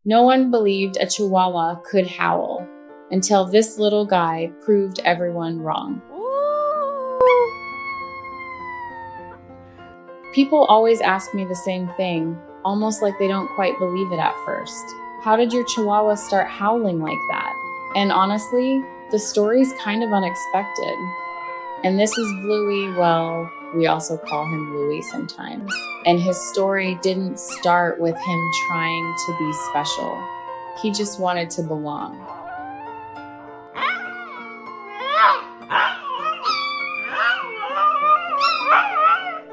No one believed a Chihuahua could howl until this little guy proved everyone wrong. People always ask me the same thing, almost like they don't quite believe it at first. How did your Chihuahua start howling like that? And honestly, the story's kind of unexpected. And this is Bluey, well, we also call him Louie sometimes. And his story didn't start with him trying to be special. He just wanted to belong.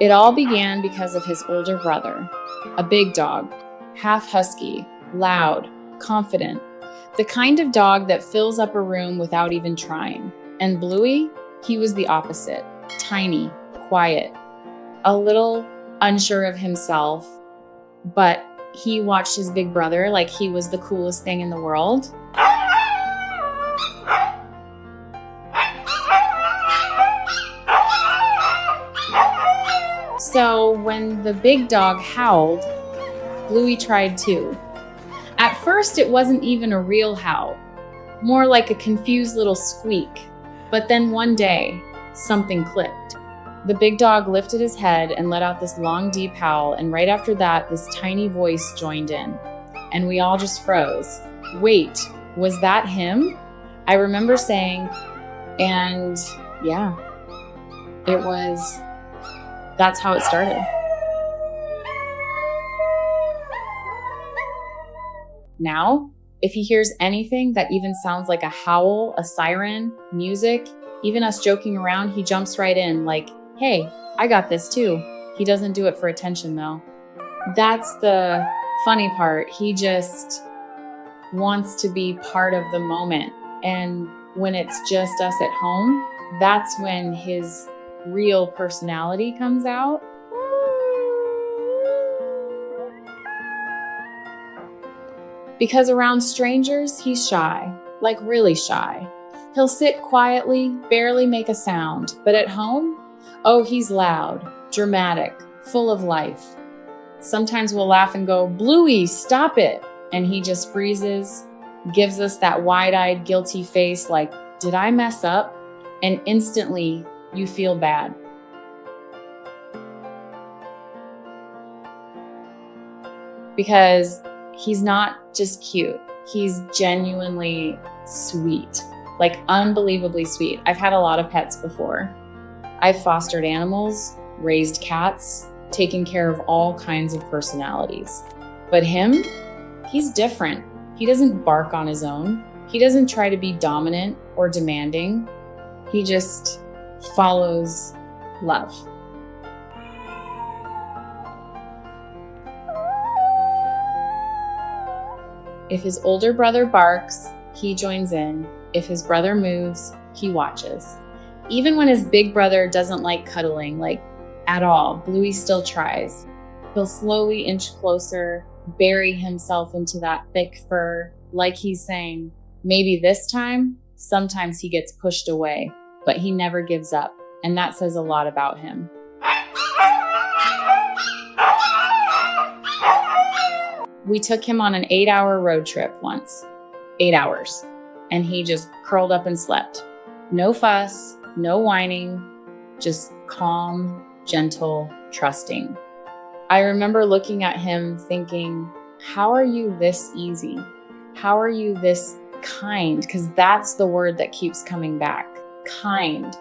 It all began because of his older brother, a big dog, half husky, loud, confident, the kind of dog that fills up a room without even trying. And Bluey, he was the opposite, tiny, quiet, a little unsure of himself, but he watched his big brother like he was the coolest thing in the world. So when the big dog howled, Bluey tried too. At first, it wasn't even a real howl, more like a confused little squeak. But then one day, something clicked. The big dog lifted his head and let out this long, deep howl, and right after that, this tiny voice joined in. And we all just froze. Wait, was that him? I remember saying, and yeah, that's how it started. Now, if he hears anything that even sounds like a howl, a siren, music, even us joking around, he jumps right in like, hey, I got this too. He doesn't do it for attention though. That's the funny part. He just wants to be part of the moment. And when it's just us at home, that's when his real personality comes out. Because around strangers, he's shy, like really shy. He'll sit quietly, barely make a sound. But at home, oh, he's loud, dramatic, full of life. Sometimes we'll laugh and go, Bluey, stop it. And he just freezes, gives us that wide-eyed, guilty face like, did I mess up? And instantly, you feel bad. Because he's not just cute, he's genuinely sweet, like unbelievably sweet. I've had a lot of pets before. I've fostered animals, raised cats, taken care of all kinds of personalities. But him, he's different. He doesn't bark on his own. He doesn't try to be dominant or demanding. He just follows love. If his older brother barks, he joins in. If his brother moves, he watches. Even when his big brother doesn't like cuddling, like at all, Bluey still tries. He'll slowly inch closer, bury himself into that thick fur, like he's saying, maybe this time. Sometimes he gets pushed away, but he never gives up, and that says a lot about him. We took him on an 8-hour road trip once. 8 hours. And he just curled up and slept. No fuss, no whining, just calm, gentle, trusting. I remember looking at him thinking, how are you this easy? How are you this kind? Because that's the word that keeps coming back. Kind.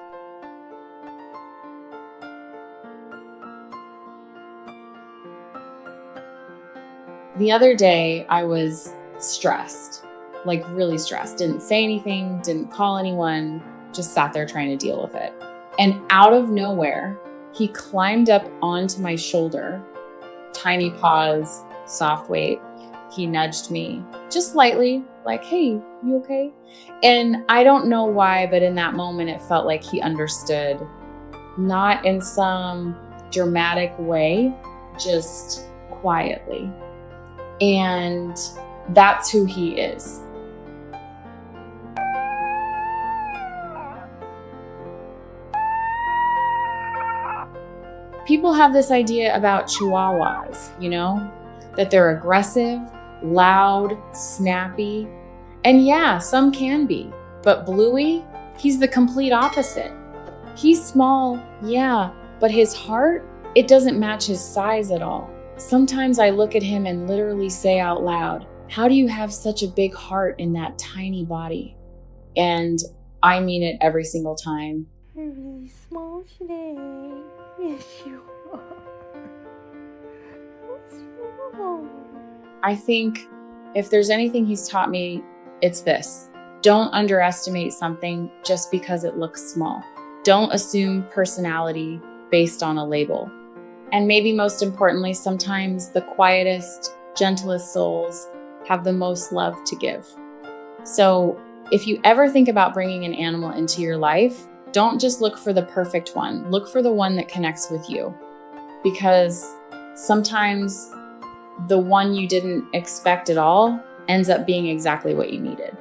The other day, I was stressed, like really stressed. Didn't say anything, didn't call anyone, just sat there trying to deal with it. And out of nowhere, he climbed up onto my shoulder, tiny paws, soft weight. He nudged me just lightly, like, hey, you okay? And I don't know why, but in that moment, it felt like he understood, not in some dramatic way, just quietly. And that's who he is. People have this idea about Chihuahuas, that they're aggressive, loud, snappy. And yeah, some can be, but Bluey, he's the complete opposite. He's small, yeah, but his heart, it doesn't match his size at all. Sometimes I look at him and literally say out loud, how do you have such a big heart in that tiny body? And I mean it every single time. You're really small today. Yes, you are. So small. I think if there's anything he's taught me, it's this. Don't underestimate something just because it looks small. Don't assume personality based on a label. And maybe most importantly, sometimes the quietest, gentlest souls have the most love to give. So if you ever think about bringing an animal into your life, don't just look for the perfect one. Look for the one that connects with you. Because sometimes the one you didn't expect at all ends up being exactly what you needed.